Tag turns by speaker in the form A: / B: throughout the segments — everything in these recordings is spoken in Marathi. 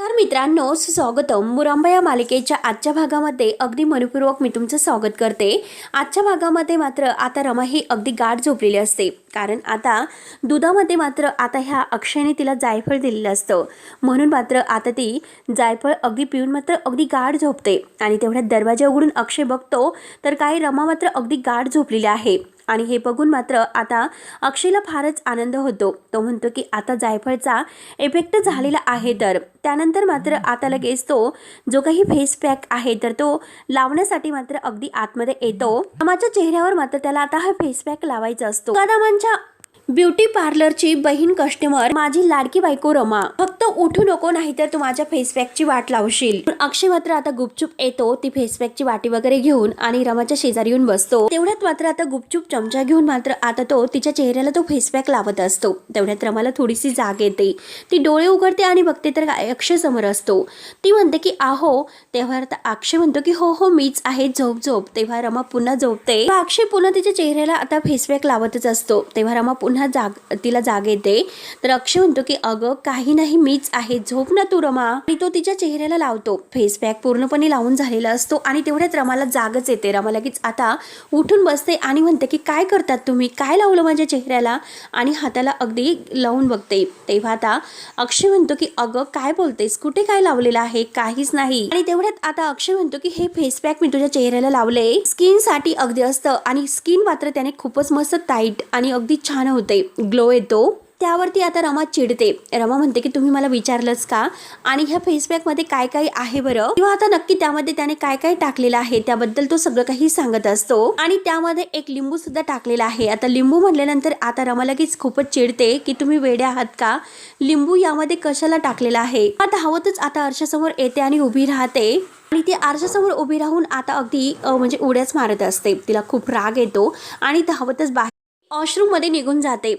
A: नमस्कार मित्रांनो, स्वागतम. मुरांबा या मालिकेच्या आजच्या भागामध्ये अगदी मनपूर्वक मी तुमचं स्वागत करते. आजच्या भागामध्ये मात्र आता रमा ही अगदी गाढ झोपलेली असते, कारण आता दुधामध्ये मात्र आता ह्या अक्षयने तिला जायफळ दिलेलं असतं, म्हणून मात्र आता ती जायफळ अगदी पिऊन मात्र अगदी गाढ झोपते. आणि तेवढ्यात दरवाजा उघडून अक्षय बघतो तर काही रमा मात्र अगदी गाढ झोपलेली आहे. आणि हे बघून मात्र आता अक्षयला फारच आनंद होतो. तो म्हणतो की आता जायफळचा इफेक्ट झालेला आहे. तर त्यानंतर मात्र आता लगेच तो जो काही फेस पॅक आहे तर तो लावण्यासाठी मात्र अगदी आतमध्ये येतो. रमाच्या चेहऱ्यावर मात्र त्याला आता हा फेस पॅक लावायचा असतो. कदमांच्या ब्युटी पार्लरची बहीण कस्टमर, माझी लाडकी बायको रमा, फक्त उठू नको, नाहीतर तू माझ्या फेस पॅकची वाट लावशील. अक्षय मात्र आता गुपचूप येतो ती फेस पॅकची वाटी वगैरे घेऊन आणि रमाच्या शेजारी येऊन बसतो. तेवढ्यात मात्र आता गुपचूप चमचा घेऊन मात्र आता तो तिच्या चेहऱ्याला तो फेस पॅक लावत असतो. तेवढ्यात रमाला थोडीशी जाग येते. ती डोळे उघडते आणि बघते तर अक्षय समोर असतो. ती म्हणते की आहो. तेव्हा आता अक्षय म्हणतो की हो हो मीच आहे, झोप झोप. तेव्हा रमा पुन्हा झोपते. अक्षय पुन्हा तिच्या चेहऱ्याला आता फेस पॅक लावतच असतो. तेव्हा रमा पुन्हा तिला जाग येते. तर अक्षय म्हणतो की अगं काही नाही, मीच आहे, झोप ना तू रमा. आणि तो तिच्या चेहऱ्याला लावतो. फेस पॅक पूर्णपणे लावून झालेला असतो आणि तेवढ्यात रमाला जागच येते. रमा लगेच आता उठून बसते आणि म्हणते की काय करतात तुम्ही, काय लावलं माझ्या चेहऱ्याला, आणि हाताला अगदी लावून बघते. तेव्हा आता अक्षय म्हणतो की अगं काय बोलतेस, कुठे काय लावलेलं आहे, काहीच नाही. आणि तेवढ्यात आता अक्षय म्हणतो की हे फेस पॅक मी तुझ्या चेहऱ्याला लावले, स्किन साठी अगदी असतं, आणि स्किन मात्र त्याने खूपच मस्त टाईट आणि अगदी छान होते, ग्लो येतो. त्यावरती आता रमा चिडते. रमा म्हणते की तुम्ही मला विचारलंच का, आणि ह्या फेस पॅक मध्ये काय काय आहे बरं, किंवा आता नक्की त्यामध्ये त्याने काय काय टाकलेलं आहे त्याबद्दल तो सगळं काही सांगत असतो. आणि त्यामध्ये एक लिंबू सुद्धा टाकलेला आहे. आता लिंबू म्हटल्यानंतर आता रमा लगेच खूपच चिडते की तुम्ही वेडे आहात का, लिंबू यामध्ये कशाला टाकलेला आहे. आता धावतच आता आरशासमोर येते आणि उभी राहते. आणि ती आरशासमोर उभी राहून आता अगदी म्हणजे उड्याच मारत असते. तिला खूप राग येतो आणि धावतच बाहेर वॉशरूम मध्ये निघून जाते.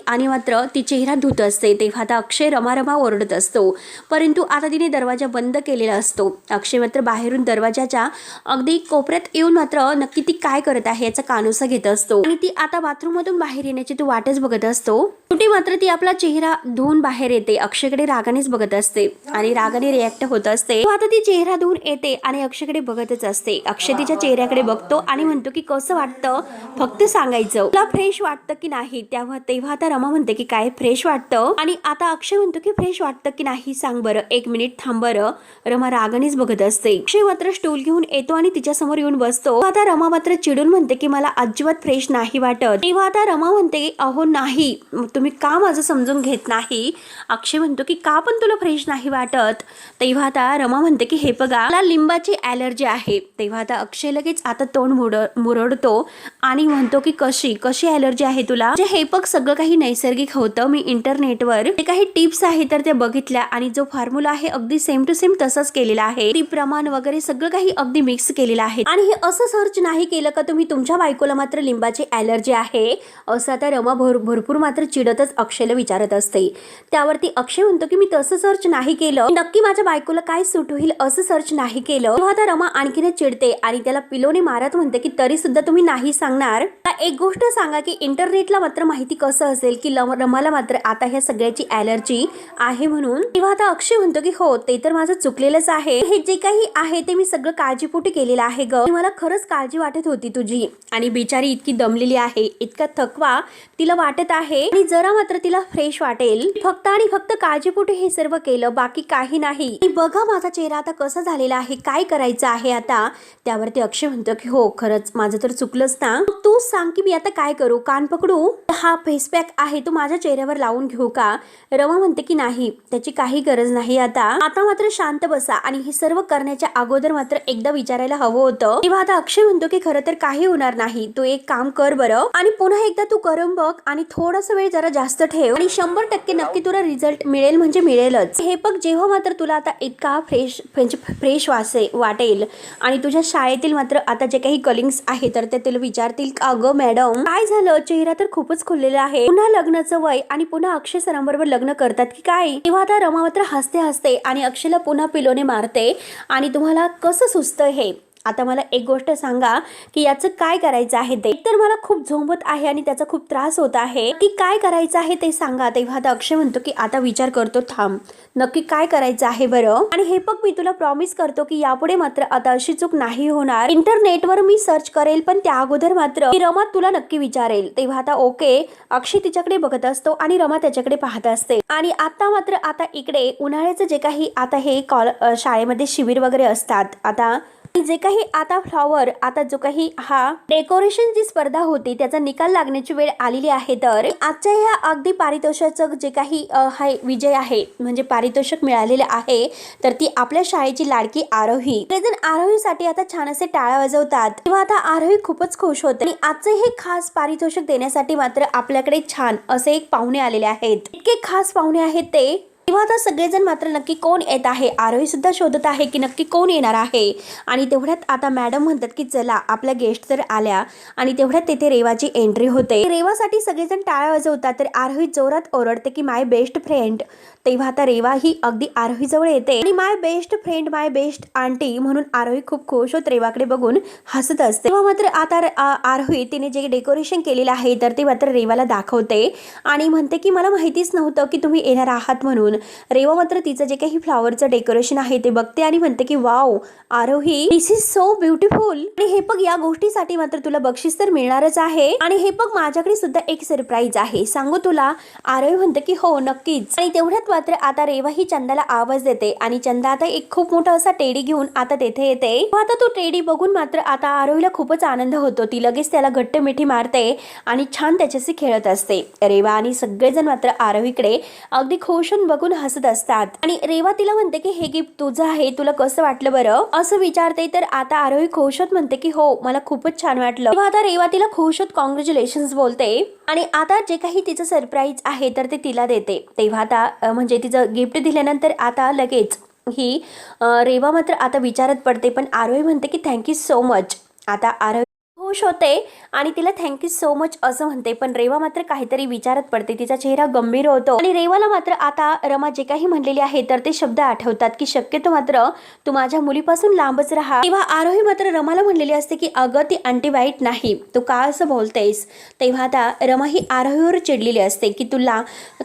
A: आणि मात्र ती चेहरा धुत असते. तेव्हा आता अक्षय रमा ओरडत असतो, परंतु आता तिने दरवाजा बंद केलेला असतो. अक्षय मात्र बाहेरून दरवाजाच्या अगदी कोपऱ्यात येऊन मात्र नक्की ती काय करत आहे याचा कानोसा घेत असतो. आणि ती आता बाथरूम मधून बाहेर येण्याची तो वाटच बघत असतो. शेवटी मात्र ती आपला चेहरा धुवून बाहेर येते. अक्षयकडे रागानेच बघत असते आणि रागाने रिॲक्ट होत असते. आता ती चेहरा धुवून येते आणि अक्षयकडे बघतच असते. अक्षय तिच्या चेहऱ्याकडे बघतो आणि म्हणतो की कसं वाटतं, फक्त सांगायचं, तुला फ्रेश वाटतं की नाही. तेव्हा आता रमा म्हणते की काय फ्रेश वाटतं, आणि आता अक्षय म्हणतो की फ्रेश वाटतं की नाही सांग बरं, एक मिनिट थांब बरं. रमा रागानेच बघत असते. अक्षय मात्र स्टूल घेऊन येतो आणि तिच्या समोर येऊन बसतो. आता रमा मात्र चिडून म्हणते की मला अजिबात फ्रेश नाही वाटत. तेव्हा आता रमा म्हणते अहो नाही, तुम्ही का माझं समजून घेत नाही. अक्षय म्हणतो की का पण तुला फ्रेश नाही वाटत. तेव्हा आता रमा म्हणते की हे बघा, मला लिंबाची ॲलर्जी आहे. तेव्हा आता अक्षय लगेच आता तोंड मुरडतो आणि म्हणतो की कशी ॲलर्जी आहे तुला. हे बघ सगळं काही नैसर्गिक होतं. मी इंटरनेटवर जे काही टिप्स आहे तर त्या बघितल्या आणि जो फॉर्म्युला आहे अगदी सेम टू सेम तसंच केलेला आहे. ती प्रमाण वगैरे सगळं काही अगदी मिक्स केलेलं आहे. आणि हे असं सर्च नाही केलं का तुम्ही तुमच्या बायकोला मात्र लिंबाची ॲलर्जी आहे, असं आता रमा भरपूर मात्र चिडतच अक्षयला विचारत असते. त्यावरती अक्षय म्हणतो की मी तसं सर्च नाही केलं, नक्की माझ्या बायकोला काय सूट होईल असं सर्च नाही केलं. तेव्हा आता रमा आणखीनच चिडते आणि त्याला पिलोने मारत म्हणते की तरी सुद्धा तुम्ही नाही सांगणार. एक गोष्ट सांगा की इंटरनेटला मात्र माहिती कसं असेल की रमाला मात्र आता ह्या सगळ्याची ॲलर्जी आहे म्हणून. तेव्हा आता अक्षय म्हणतो की हो ते तर माझं चुकलेलंच आहे, हे जे काही आहे ते मी सगळं काळजीपोटी केलेलं आहे ग, मला खरंच काळजी वाटत होती तुझी. आणि बिचारी इतकी दमलेली आहे, इतका थकवा तिला वाटत आहे, आणि जरा मात्र तिला फ्रेश वाटेल, फक्त आणि फक्त काळजीपोटी हे सर्व केलं, बाकी काही नाही. बघा माझा चेहरा आता कसा झालेला आहे, काय करायचं आहे आता. त्यावरती अक्षय म्हणतो की हो खरंच माझं तर चुकलंच ना, तू सांग की मी आता काय करू, कान पकडू, हा फेस पॅक आहे तो माझ्या चेहऱ्यावर लावून घेऊ का. रमा म्हणते की नाही, त्याची काही गरज नाही. आता मात्र शांत बसा, आणि हे सर्व करण्याच्या अगोदर मात्र एकदा विचारायला हवं होतं. तेव्हा आता अक्षय म्हणतो की खरं तर काही होणार नाही, तू एक काम कर बरं, आणि पुन्हा एकदा तू करून बघ, आणि थोडासा वेळ जरा जास्त ठेव, आणि 100% नक्की तुला रिझल्ट मिळेल म्हणजे मिळेलच. हे बघ जेव्हा मात्र तुला आता इतका फ्रेश वाटेल, आणि तुझ्या शाळेतील मात्र आता जे काही कलिंग्स आहे तर ते तुला विचारतील अगं मॅडम काय झालं, चेहरा तर खूपच खुललेला आहे, पुन्हा लग्नाचं वय, आणि पुन्हा अक्षय सरांबरोबर लग्न करतात की काय. तेव्हा आता रमा मात्र हसते आणि अक्षयला पुन्हा पिलोने मारते. आणि तुम्हाला कसं सुचतं हे, आता मला एक गोष्ट सांगा की याचं काय करायचं आहे ते. तर मला खूप झोंबत आहे आणि त्याचा खूप त्रास होत आहे की काय करायचं आहे ते सांगा. तेव्हा आता अक्षय म्हणतो की आता विचार करतो, थांब नक्की काय करायचं आहे बरं. आणि हे बघ मी तुला प्रॉमिस करतो की यापुढे मात्र आता अशी चूक नाही होणार. इंटरनेटवर मी सर्च करेल पण त्या अगोदर मात्र रमा तुला नक्की विचारेल. तेव्हा आता ओके अक्षय तिच्याकडे बघत असतो आणि रमा त्याच्याकडे पाहत असते. आणि आता इकडे उन्हाळ्याचं जे काही आता हे शाळेमध्ये शिबिर वगैरे असतात. आता जे काही आता फ्लॉवर आता जो काही हा डेकोरेशनची स्पर्धा होती त्याचा निकाल लागण्याची वेळ आलेली आहे. तर आजच्या ह्या अगदी पारितोषिकाचं जे काही हा विजय आहे म्हणजे पारितोषिक मिळालेले आहे तर ती आपल्या शाळेची लाडकी आरोही. आरोहीसाठी आता छान असे टाळ्या वाजवतात. तेव्हा आता आरोही खूपच खुश होते. आणि आजचे हे खास पारितोषिक देण्यासाठी मात्र आपल्याकडे छान असे एक पाहुणे आलेले आहेत. इतके खास पाहुणे आहेत ते. तेव्हा आता सगळेजण मात्र नक्की कोण येत आहे. आरोही सुद्धा शोधत आहे की नक्की कोण येणार आहे. आणि तेवढ्यात आता मॅडम म्हणतात की चला आपल्या गेस्ट तर आल्या. आणि तेवढ्यात तेथे रेवाची एंट्री होते. रेवासाठी सगळेजण टाळ्या वाजवतात तर आरोही जोरात ओरडते की माय बेस्ट फ्रेंड. तेव्हा आता रेवा ही अगदी आरोही जवळ येते आणि माय बेस्ट फ्रेंड माय बेस्ट आंटी म्हणून आरोही खूप खुश होत रेवाकडे बघून हसत असते. तेव्हा मात्र आता आरोही तिने जे डेकोरेशन केलेलं आहे तर ते मात्र रेवाला दाखवते आणि म्हणते की मला माहितीच नव्हतं की तुम्ही येणार आहात म्हणून. रेवा मात्र तिचं जे काही फ्लॉवरचं डेकोरेशन आहे ते बघते आणि म्हणते की wow Aarohi this is so beautiful. आणि हे बघ या गोष्टीसाठी मात्र तुला बक्षीस तर मिळणारच आहे. आणि हे बघ माझ्याकडे सुद्धा एक सरप्राईज आहे सांगू तुला. आरोही म्हणते की हो नक्कीच. आणि तेवढ्यात मात्र आता रेवा ही चंदाला आवाज देते आणि चंदा आता एक खूप मोठा असा टेडी घेऊन आता तेथे येते. आता तो टेडी बघून मात्र आता आरोहीला खूपच आनंद होतो. ती लगेच त्याला घट्ट मिठी मारते आणि छान त्याच्याशी खेळत असते. रेवा आणि सगळेजण मात्र आरोहीकडे अगदी खुश होऊन बघून हसत असतात. आणि रेवा तिला म्हणते की हे गिफ्ट तुझं आहे तुला कसं वाटलं बरं असं विचारते. तर आता आरोही खुश होत म्हणते की हो मला खूपच छान वाटलं. तेव्हा आता रेवा तिला खुश होत कॉंग्रॅच्युलेशन्स बोलते आणि आता जे काही तिचं सरप्राईज आहे तर ते तिला देते. तेव्हा आता म्हणजे तिचं गिफ्ट दिल्यानंतर आता लगेच ही रेवा मात्र आता विचारत पडते पण आरोही म्हणते की थँक्यू सो मच. आता आरोही खुश होते आणि तिला थँक्यू सो मच असं म्हणते पण रेवा मात्र काहीतरी विचारत पडते. तिचा चेहरा गंभीर होतो आणि रेवाला मात्र आता रमा जे काही म्हणलेले आहे तर ते शब्द आठवतात की शक्यतो मात्र तू माझ्या मुलीपासून लांबच राहा. तेव्हा आरोही मात्र रमाला म्हणलेली असते की अगं ती आंटी वाईट नाही तू का असं बोलतेस. तेव्हा आता रमा ही आरोहीवर चिडलेली असते की तुला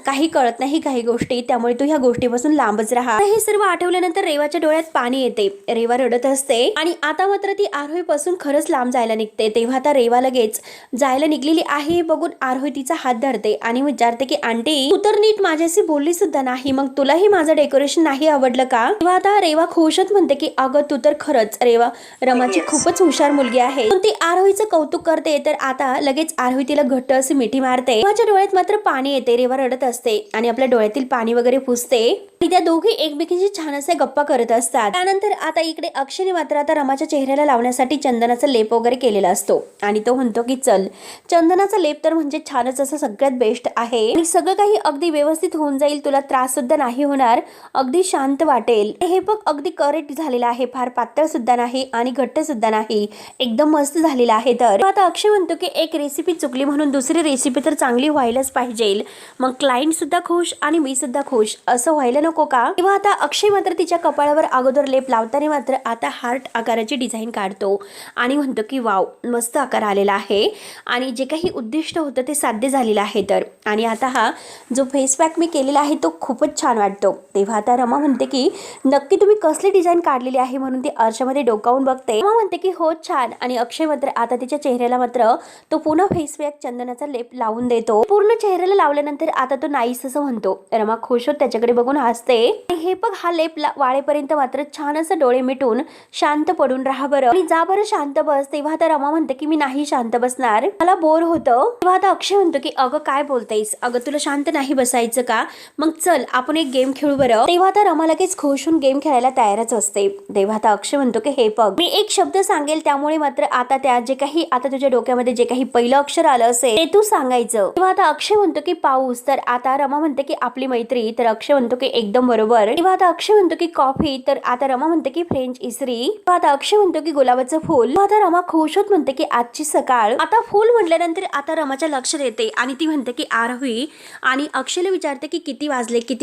A: काही कळत नाही काही गोष्टी त्यामुळे तू ह्या गोष्टीपासून लांबच राहा. हे सर्व आठवल्यानंतर रेवाच्या डोळ्यात पाणी येते. रेवा रडत असते आणि आता मात्र ती आरोहीपासून खरंच लांब जायला निघते. तेव्हा आता रेवा लगेच जायला निघलेली आहे बघून आरोही तिचा हात धरते आणि विचारते की आंटी तू तर नीट माझ्याशी बोलली सुद्धा नाही मग तुलाही माझं डेकोरेशन नाही आवडलं का. तेव्हा आता रेवा खुशच म्हणते की अगं तू तर खरंच रेवा रमाची खूपच हुशार मुलगी आहे. ती आरोहीचं कौतुक करते तर आता लगेच आरोही तिला घट्ट अशी मिठी मारते. रेवाच्या डोळ्यात मात्र पाणी येते. रेवा रडत असते आणि आपल्या डोळ्यातील पाणी वगैरे पुसते आणि त्या दोघी एकमेकींशी छान असे गप्पा करत असतात. त्यानंतर आता इकडे अक्षयने मात्र आता रमाच्या चेहऱ्याला लावण्यासाठी चंदनाचा लेप वगैरे केलेला असतो आणि तो म्हणतो की चल चंदनाचा लेप तर म्हणजे छानच असं सगळ्यात बेस्ट आहे आणि सगळं काही अगदी व्यवस्थित होऊन जाईल. तुला त्रास सुद्धा नाही होणार अगदी शांत वाटेल. हे बघ अगदी करेक्ट झालेलं आहे. फार पातळ सुद्धा नाही आणि घट्ट सुद्धा नाही एकदम मस्त झालेला आहे. तर आता अक्षय म्हणतो की एक रेसिपी चुकली म्हणून दुसरी रेसिपी तर चांगली व्हायलाच पाहिजे. मग क्लायंट सुद्धा खुश आणि मी सुद्धा खुश असं व्हायला नको का. तेव्हा आता अक्षय मात्र तिच्या कपाळावर अगोदर लेप लावताना मात्र आता हार्ट आकाराची डिझाईन काढतो आणि म्हणतो की वाव मस्त आकार आलेला आहे आणि जे काही उद्दिष्ट होतं ते साध्य झालेलं आहे. तर आणि आता हा जो फेस पॅक मी केलेला आहे तो खूपच छान वाटतो. तेव्हा आता रमा म्हणते की नक्की तुम्ही कसली डिझाईन काढलेली आहे म्हणून ती आरशामध्ये डोकावून बघते. रमा म्हणते की हो छान. आणि अक्षय मात्र आता तिच्या चेहऱ्याला मात्र तो पुन्हा फेस पॅक चंदनाचा लेप लावून देतो. पूर्ण चेहऱ्याला लावल्यानंतर आता तो नाईस असं म्हणतो. रमा खुश होत त्याच्याकडे बघून हसते. हे बघ हा लेप वाळेपर्यंत मात्र छान असं डोळे मिटून शांत पडून राहा बरं आणि जा बरं शांत बस. तेव्हा आता रमा म्हणते की मी नाही शांत बसणार मला बोर होतं. तेव्हा आता अक्षय म्हणतो की अगं काय बोलतेस अगं तुला शांत नाही बसायचं का मग चल आपण एक गेम खेळू बरं. तेव्हा आता रमा लगेच खुश होऊन गेम खेळायला तयारच असते. तेव्हा आता अक्षय म्हणतो की हे बघ मी एक शब्द सांगेल त्यामुळे मात्र आता त्या जे काही आता तुझ्या डोक्यामध्ये जे काही पहिलं अक्षर आलं असेल ते तू सांगायचं. तेव्हा आता अक्षय म्हणतो की पाऊस. तर आता रमा म्हणते की आपली मैत्री. तर अक्षय म्हणतो की एकदम बरोबर. तेव्हा आता अक्षय म्हणतो की कॉफी, तर आता रमा म्हणते की फ्रेंच इस्त्री. तेव्हा आता अक्षय म्हणतो की गुलाबाचं फूल. तेव्हा आता रमा खुश होत म्हणते की आजची सकाळ. आता फूल म्हटल्यानंतर आता रमाच्या लक्षात येते आणि ती म्हणते की आरोही, आणि अक्षयला विचारते की किती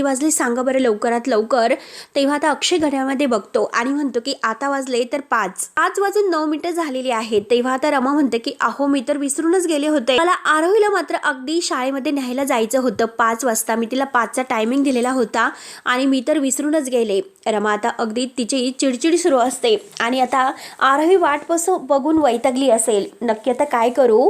A: वाजले सांगा बरं लवकरात लवकर. तेव्हा आता अक्षय घड्याळामध्ये बघतो आणि म्हणतो की आता वाजले तर 5:09 झालेली आहेत. तेव्हा आता रमा म्हणते की अहो मी तर विसरूनच गेले होते, मला आरोहीला मात्र अगदी शाळेमध्ये न्यायला जायचं होतं 5 वाजता. मी तिला 5चा टायमिंग दिलेला होता आणि मी तर विसरूनच गेले. रमा आता अगदी तिची चिडचिड सुरू असते आणि आता आरोही वाट बघून वैतागली असेल. नक्की आता काय करू.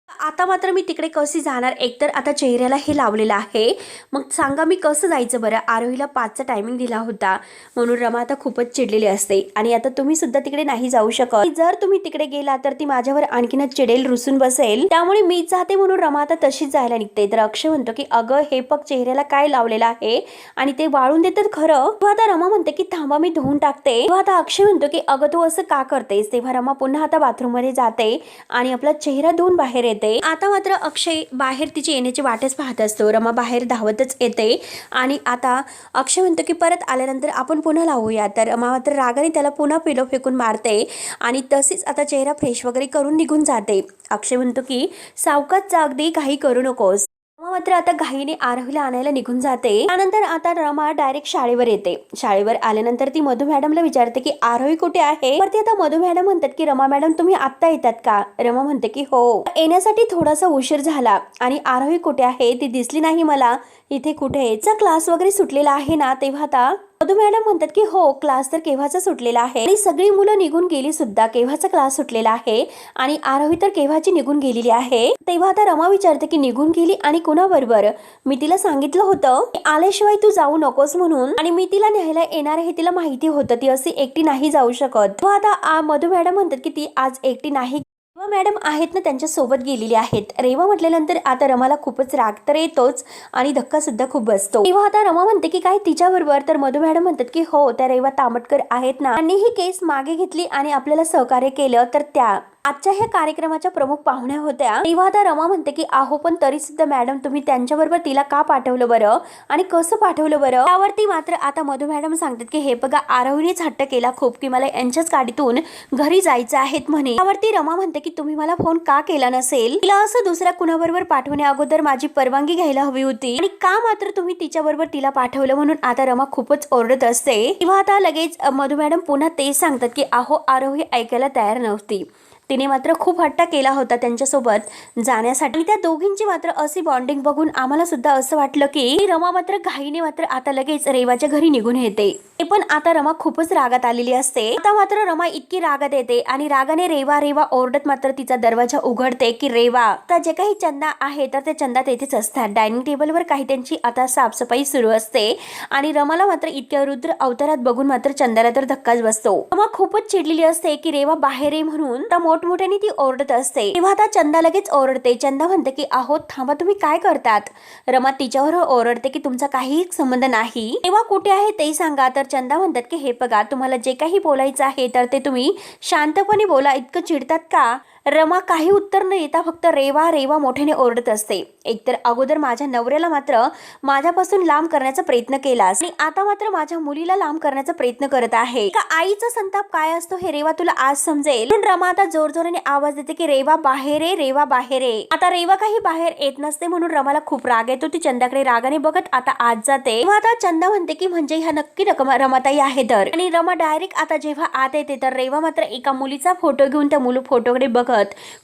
A: आता मात्र मी तिकडे कशी जाणार. एकतर आता चेहऱ्याला हे लावलेलं आहे, मग सांगा मी कसं जायचं बरं. आरोहीला 5चा टायमिंग दिला होता म्हणून रमा आता खूपच चिडलेली असते. आणि आता तुम्ही सुद्धा तिकडे नाही जाऊ शकत, जर तुम्ही तिकडे गेला तर ती माझ्यावर आणखीनच चिडेल, रुसून बसेल, त्यामुळे मीच जाते म्हणून रमा आता तशीच जायला निघते. तर अक्षय म्हणतो की अगं हे पग चेहऱ्याला काय लावलेलं आहे आणि ते वाळून देतात खरं. तेव्हा आता रमा म्हणते की थांबा मी धुवून टाकते. तेव्हा आता अक्षय म्हणतो की अगं तू असं का करतेस. तेव्हा रमा पुन्हा आता बाथरूम मध्ये जाते आणि आपला चेहरा धुवून बाहेर येते. आता मात्र अक्षय बाहेर तिची येण्याची वाटच पाहत असतो. रमा बाहेर धावतच येते आणि आता अक्षय म्हणतो की परत आल्यानंतर आपण पुन्हा लावूया. तर रमा मात्र रागाने त्याला पुन्हा पिलो फेकून मारते आणि तशीच आता चेहरा फ्रेश वगैरे करून निघून जाते. अक्षय म्हणतो की सावकाश जा, अगदी काही करू नकोस. रमा मात्र आता घाईने आरोहीला आणायला निघून जाते. त्यानंतर आता रमा डायरेक्ट शाळेवर येते. शाळेवर आल्यानंतर ती मधू मॅडमला विचारते की आरोही कुठे आहे. तर ती आता मधू मॅडम म्हणतात की रमा मॅडम तुम्ही आत्ता येतात का. रमा म्हणते की हो, येण्यासाठी थोडासा उशीर झाला. आणि आरोही कुठे आहे, ती दिसली नाही मला इथे. कुठे क्लास वगैरे सुटलेला आहे ना. तेव्हा आता मधू मॅडम म्हणतात की हो, क्लास तर केव्हाचा सुटलेला आहे आणि सगळी मुलं निघून गेली सुद्धा. केव्हाचा क्लास सुटलेला आहे आणि आरोही तर केव्हाची निघून गेलेली आहे. तेव्हा आता रमा विचारते की निघून गेली आणि कुणाबरोबर. मी तिला सांगितलं होतं आल्याशिवाय तू जाऊ नकोस म्हणून, आणि मी तिला न्यायला येणार हे तिला माहिती होतं. ती अशी एकटी नाही जाऊ शकत. तेव्हा आता मधू मॅडम म्हणतात की ती आज एकटी नाही, रेवा मॅडम आहेत ना त्यांच्या सोबत गेलेली आहेत. रेवा म्हटल्यानंतर आता रमाला खूपच राग तर येतोच आणि धक्का सुद्धा खूप बसतो. तेव्हा आता रमा म्हणते की काय तिच्याबरोबर. तर मधू मॅडम म्हणतात की हो, त्या रेवा तामटकर आहेत ना, त्यांनी ही केस मागे घेतली आणि आपल्याला सहकार्य केलं, तर त्या आजच्या ह्या कार्यक्रमाच्या प्रमुख पाहुण्या होत्या. तेव्हा आता रमा म्हणते की अहो पण तरी सुद्धा मॅडम तुम्ही त्यांच्याबरोबर तिला का पाठवलं बरं आणि कसं पाठवलं बरं. त्यावरती मात्र आता मधू मॅडम सांगतात की हे बघा आरोहीनेच हट्ट केला खूप की मला यांच्याच गाडीतून घरी जायचं आहे म्हणे. त्यावरती रमा म्हणते की तुम्ही मला फोन का केला नसेल. तिला असं दुसऱ्या कुणाबरोबर पाठवण्या अगोदर माझी परवानगी घ्यायला हवी होती आणि का मात्र तुम्ही तिच्याबरोबर तिला पाठवलं. म्हणून आता रमा खूपच ओरडत असते. तेव्हा आता लगेच मधू मॅडम पुन्हा तेच सांगतात की अहो आरोही ऐकायला तयार नव्हती. तिने मात्र खूप हट्ट केला होता त्यांच्यासोबत जाण्यासाठी. त्या दोघींची मात्र अशी बॉन्डिंग बघून आम्हाला सुद्धा असं वाटलं की रमा मात्र घाईने मात्र आता लगेच रेवाच्या घरी निघून येते. ते पण आता रमा खूपच रागात आलेली असते. आता मात्र रमा इतकी रागात येते आणि रागाने रेवा रेवा ओरडत मात्र तिचा दरवाजा उघडते की रेवा. तर जे काही चंदा आहे तर ते चंदा तेथेच असतात. डायनिंग टेबलवर काही त्यांची आता साफसफाई सुरू असते आणि रमाला मात्र इतक्या रुद्र अवतारात बघून मात्र चंदाला तर धक्काच बसतो. रमा खूपच चिडलेली असते की रेवा बाहेर ये म्हणून मोठमोठ्याने ती ओरडत असते. तेव्हा आता चंदा लगेच ओरडते. चंदा म्हणते की अहो थांबा, तुम्ही काय करतात. रमा तिच्यावर ओरडते की तुमचा काही संबंध नाही. तेव्हा कुठे आहे ते सांगा. तर चंदा म्हणतात की हे बघा तुम्हाला जे काही बोलायचं आहे तर ते तुम्ही शांतपणे बोला, इतकं चिडतात का. रमा काही उत्तर न देता फक्त रेवा रेवा मोठ्याने ओरडत असते. एकतर अगोदर माझ्या नवऱ्याला मात्र माझ्यापासून लांब करण्याचा प्रयत्न केलास आणि आता मात्र माझ्या मुलीला लांब करण्याचा प्रयत्न करत आहे का. आईचा संताप काय असतो हे रेवा तुला आज समजेल. पण रमा आता जोरजोराने आवाज देते की रेवा बाहेर ये, रेवा बाहेर ये. आता रेवा काही बाहेर येत नसते म्हणून रमाला खूप राग येतो. ती चंदाकडे रागाने बघत आता आत जाते. तेव्हा आता चंदा म्हणते की म्हणजे ह्या नक्की रमाताई आहे तर. आणि रमा डायरेक्ट आता जेव्हा आत येते तर रेवा मात्र एका मुलीचा फोटो घेऊन त्या फोटोकडे बघत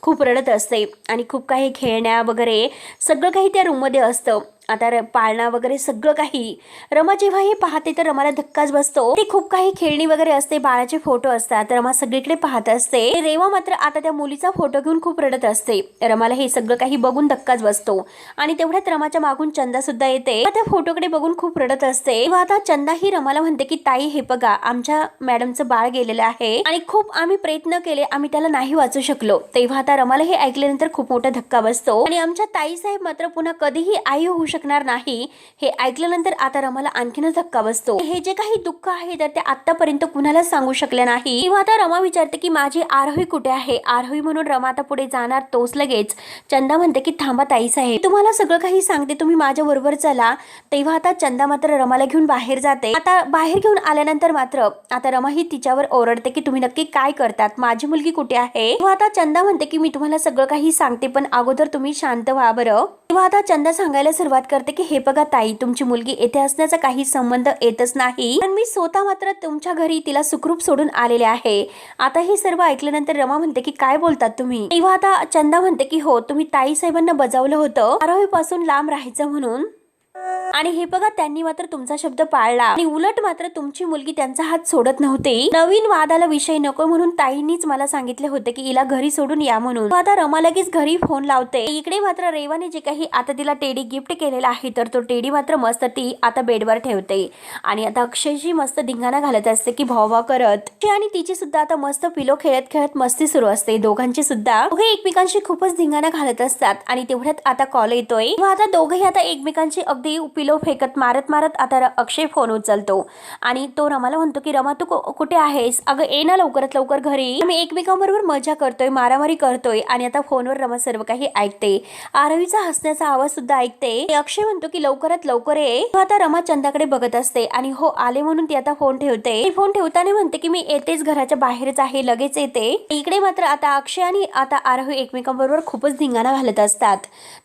A: खूप रडत असते आणि खूप काही खेळण्या वगैरे सगळं काही त्या रूम मध्ये असतं. आता पाळणा वगैरे सगळं काही. रमा जेव्हा हे पाहते तर रमाला धक्काच बसतो. ती खूप काही खेळणी वगैरे असते, बाळाचे फोटो असतात. रमा सगळीकडे पाहत असते. रेवा मात्र आता त्या मुलीचा फोटो घेऊन खूप रडत असते. रमाला हे सगळं काही बघून धक्काच बसतो आणि तेवढ्यात रमाच्या मागून चंदा सुद्धा येते. त्या फोटोकडे बघून खूप रडत असते. तेव्हा आता चंदा ही रमाला म्हणते की ताई हे बघा आमच्या मॅडमचं बाळ गेलेलं आहे आणि खूप आम्ही प्रयत्न केले, आम्ही त्याला नाही वाचू शकलो. तेव्हा आता रमाला हे ऐकल्यानंतर खूप मोठा धक्का बसतो आणि आमच्या ताई साहेब मात्र पुन्हा कधीही आई होऊ शकतात शकणार नाही हे ऐकल्यानंतर आता रमाला आणखीनच धक्का बसतो। हे जे काही दुःख आहे तर ते आतापर्यंत कुणाला सांगू शकले नाही। तेव्हा आता रमा विचारते की माझी आरोही कुठे आहे। आरोही म्हणून रमा आता पुढे जाणार तोच लगेच चंदा म्हणते की थांबा ताईसाहेब, तुम्हाला सगळं काही सांगते, तुम्ही माझ्या बरोबर चला। तेव्हा आता चंदा मात्र रमाला घेऊन बाहेर जाते। आता बाहेर घेऊन आल्यानंतर मात्र आता रमा ही तिच्यावर ओरडते की तुम्ही नक्की काय करतात, माझी मुलगी कुठे आहे। तेव्हा आता चंदा म्हणते की मी तुम्हाला सगळं काही सांगते पण अगोदर तुम्ही शांत व्हा बरं। तेव्हा आता चंदा सांगायला सुरुवात करते की हे बघा ताई, तुमची मुलगी येथे असण्याचा काही संबंध येतच नाही, पण मी स्वतः मात्र तुमच्या घरी तिला सुखरूप सोडून आलेले आहे। आता हे सर्व ऐकल्यानंतर रमा म्हणते की काय बोलतात तुम्ही। तेव्हा आता चंदा म्हणते की हो, तुम्ही ताई साहेबांना बजावलं होतं आरोही पासून लांब राहायचं म्हणून, आणि हे बघा त्यांनी मात्र तुमचा शब्द पाळला आणि उलट मात्र तुमची मुलगी त्यांचा हात सोडत नव्हती। नवीन वादाला विषय नको म्हणून ताईंनीच मला सांगितले होते की हिला घरी सोडून या म्हणून। आता रमा लगेच घरी फोन लावते। इकडे मात्र रेवाने जे काही आता तिला टेडी गिफ्ट केलेला आहे तर तो टेडी मात्र मस्त ती आता बेडवर ठेवते आणि आता अक्षयची मस्त धिंगाणा घालत असते की भावा करत, आणि तिची सुद्धा आता मस्त पिलो खेळत खेळत मस्ती सुरू असते दोघांची सुद्धा। दोघे एकमेकांशी खूपच धिंगाणा घालत असतात आणि तेवढ्यात आता कॉल येतोय। आता दोघेही आता एकमेकांची अगदी पिलो फेकत मारत मारत आता अक्षय फोन उचलतो आणि तो रमाला म्हणतो की रमा तू कुठे आहेस, अगं ये ना लवकरात लवकर घरी, आम्ही एकमेकांबरोबर मजा करतोय, मारामारी करतोय। आणि आता फोनवर रमा सर्व काही ऐकते, आरवीचा हसण्याचा आवाज सुद्धा ऐकते। अक्षय म्हणतो की लवकरात लवकर ये। आता रमा चंदाकडे बघत असते आणि हो आले म्हणून ती आता फोन ठेवते। फोन ठेवताना म्हणते की मी येतेच, घराच्या बाहेरच आहे, लगेच येते। इकडे मात्र आता अक्षय आणि आता आरोही एकमेकांबरोबर खूपच धिंगाणा घालत असतात।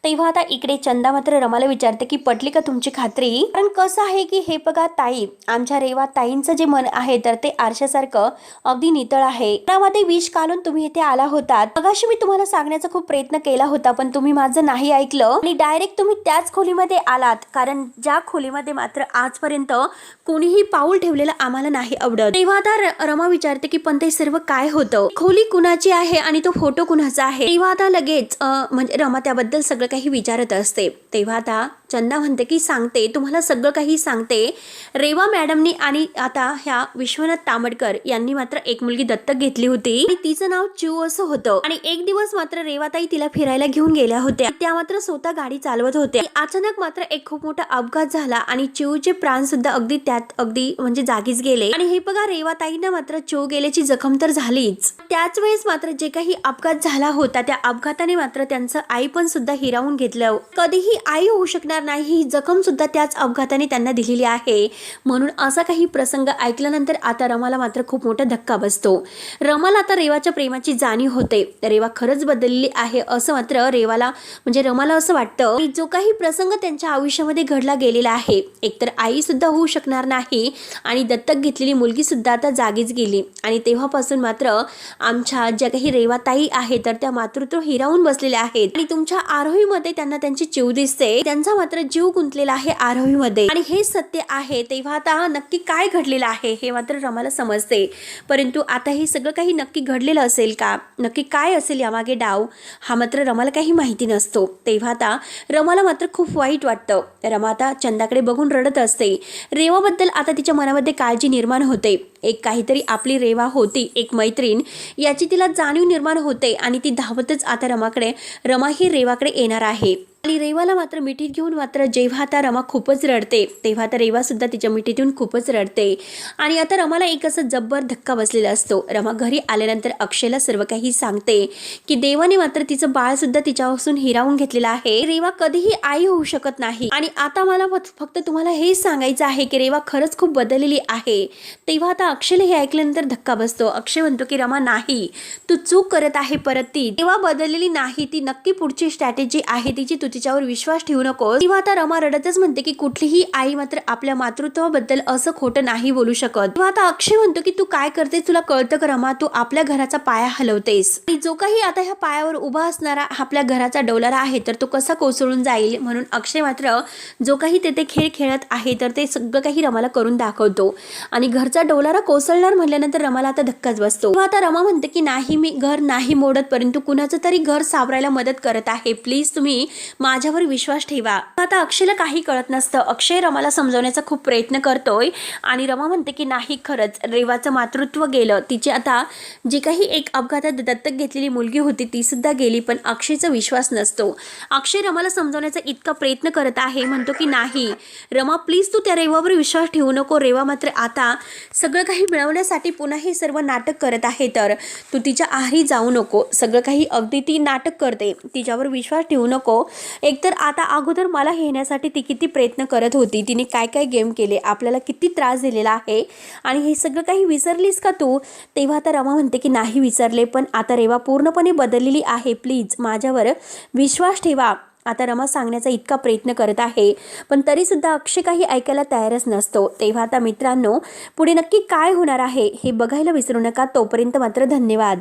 A: तेव्हा आता इकडे चंदा मात्र रमाला विचारते की पटली का तुमची खात्री, कारण कसं आहे की हे बघा ताई, आमच्या रेवा ताईंचं जे मन आहे तर ते आरशासारखं अगदी नितळ आहे, त्यामध्ये विष काढून तुम्ही इथे आला होतात। मगाशी मी तुम्हाला सांगण्याचा खूप प्रयत्न केला होता पण तुम्ही माझं नाही ऐकलं आणि डायरेक्ट तुम्ही त्याच खोलीमध्ये आलात, कारण ज्या खोलीमध्ये मात्र आजपर्यंत कोणीही पाऊल ठेवलेलं आम्हाला नाही आवडत। तेव्हा आता रमा विचारते की पण ते सर्व काय होतं, खोली कुणाची आहे आणि तो फोटो कुणाचा आहे। तेव्हा आता लगेच म्हणजे रमा त्याबद्दल सगळं काही विचारत असते। तेव्हा आता चंदा म्हणते की सांगते, तुम्हाला सगळं काही सांगते। रेवा मॅडमनी आणि आता ह्या विश्वनाथ तांबडकर यांनी मात्र एक मुलगी दत्तक घेतली होती आणि तिचं नाव चिऊ असं होतं आणि एक दिवस मात्र रेवाताई तिला फिरायला घेऊन गेल्या होत्या। त्या मात्र स्वतः गाडी चालवत होत्या। अचानक मात्र एक खूप मोठा अपघात झाला आणि चिऊचे प्राण सुद्धा अगदी त्यात अगदी म्हणजे जागीच गेले आणि हे बघा रेवाताईंना मात्र चिऊ गेल्याची जखम तर झालीच, त्याच वेळेस मात्र जे काही अपघात झाला होता त्या अपघाताने मात्र त्यांचं आई पण सुद्धा हिरावून घेतलं। कधीही आई होऊ शकणार नाही ही जखम सुद्धा त्याच अपघाताने त्यांना दिलेली आहे, म्हणून असा काही प्रसंग ऐकल्यानंतर आता रमाला मात्र खूप मोठा धक्का बसतो। रमाला आता रेवाच्या प्रेमाची जाणीव होते, रेवा खरंच बदललेली आहे असं मात्र रेवाला म्हणजे रमाला असं वाटतं की जो काही प्रसंग त्यांच्या आयुष्यामध्ये घडला गेलेला आहे, एकतर आई सुद्धा होऊ शकणार नाही आणि दत्तक घेतलेली मुलगी सुद्धा आता जागीच गेली आणि तेव्हापासून मात्र आमच्या ज्या काही रेवाताई आहे तर त्या मातृत्व हिरावून बसलेल्या आहेत आणि तुमच्या आरोहीमध्ये त्यांना त्यांची चिव दिसते, त्यांचा मात्र जीव गुंतलेला आहे आरोहीमध्ये आणि हे सत्य आहे। तेव्हा आता नक्की काय घडलेलं आहे हे मात्र रमाला समजते, परंतु आता हे सगळं काही नक्की घडलेलं असेल का, नक्की काय असेल यामागे डाव, हा मात्र रमाला काही माहिती नसतो। तेव्हा आता रमाला मात्र खूप वाईट वाटतं। रमा आता चंदाकडे बघून रडत असते। रेवाबद्दल आता तिच्या मनामध्ये काळजी निर्माण होते, एक काहीतरी आपली रेवा होती, एक मैत्रीण याची तिला जाणीव निर्माण होते आणि ती धावतच आता रमा ही रेवाकडे येणार आहे आणि रेवाला मात्र मिठीत घेऊन मात्र जेव्हा आता रमा खूपच रडते तेव्हा आता रेवा सुद्धा तिच्या मिठीतून खूपच रडते आणि आता रमाला एक असं जब्बर धक्का बसलेला असतो। रमा घरी आल्यानंतर अक्षयला सर्व काही सांगते की देवाने मात्र तिचं बाळ सुद्धा तिच्यापासून हिरावून घेतलेलं आहे, रेवा कधीही आई होऊ शकत नाही आणि आता मला फक्त तुम्हाला हे सांगायचं आहे की रेवा खरंच खूप बदललेली आहे। तेव्हा आता अक्षयला हे ऐकल्यानंतर धक्का बसतो। अक्षय म्हणतो की रमा नाही, तू चूक करत आहे, परत ती तेव्हा बदललेली नाही, ती नक्की पुढची स्ट्रॅटेजी आहे तिची, तू तिच्यावर विश्वास ठेवू नको। तेव्हा आता रमा रडतच म्हणते की कुठलीही आई मात्र आपल्या मातृत्वाबद्दल असं खोटं नाही बोलू शकत। तेव्हा आता अक्षय म्हणतो की तू काय करतेस, तुला कळतं का रमा, तू आपल्या घराचा पाया हलवतेस आणि जो काही आता ह्या पायावर उभा असणारा आपल्या घराचा डौलारा आहे तर तो कसा कोसळून जाईल, म्हणून अक्षय मात्र जो काही तेथे खेळ खेळत आहे तर ते सगळं काही रमाला करून दाखवतो आणि घरचा डौलारा कोसळणार म्हटल्यानंतर रमाला आता धक्काच बसतो। तेव्हा आता रमा म्हणते की नाही, मी घर नाही मोडत, परंतु कुणाचं तरी घर सावरायला मदत करत आहे, प्लीज तुम्ही माझ्यावर विश्वास ठेवा. आता अक्षयला काही कळत नसतं. अक्षय रमाला समजवण्याचा खूप प्रयत्न करतोय आणि रमा म्हणते की नाही, खरंच रेवाचं मातृत्व गेलं. तिची आता जी काही एक अपघातात दत्तक घेतलेली मुलगी होती ती सुद्धा गेली, पण अक्षयचा विश्वास नसतो. अक्षय रमाला समजवण्याचा इतका प्रयत्न करत आहे, म्हणतो की नाही रमा प्लीज तू त्या रेवावर विश्वास ठेवू नको. रेवा मात्र आता सगळं काही मिळवण्यासाठी पुन्हा हे सर्व नाटक करत आहे, तर तू तिच्या आहारी जाऊ नको. सगळं काही अगदी ती नाटक करते, तिच्यावर विश्वास ठेवू नको. एकतर आता अगोदर मला घेण्यासाठी ती किती प्रयत्न करत होती, तिने काय काय गेम केले, आपल्याला किती त्रास दिलेला आहे आणि हे सगळं काही विसरलीस का तू. तेव्हा आता रमा म्हणते की नाही विसरले, पण आता रेवा पूर्णपणे बदललेली आहे, प्लीज माझ्यावर विश्वास ठेवा. आता रमा सांगण्याचा इतका प्रयत्न करत आहे, पण तरीसुद्धा अक्षय काही ऐकायला तयारच नसतो. तेव्हा आता मित्रांनो, पुढे नक्की काय होणार आहे हे बघायला विसरू नका. तोपर्यंत मात्र धन्यवाद.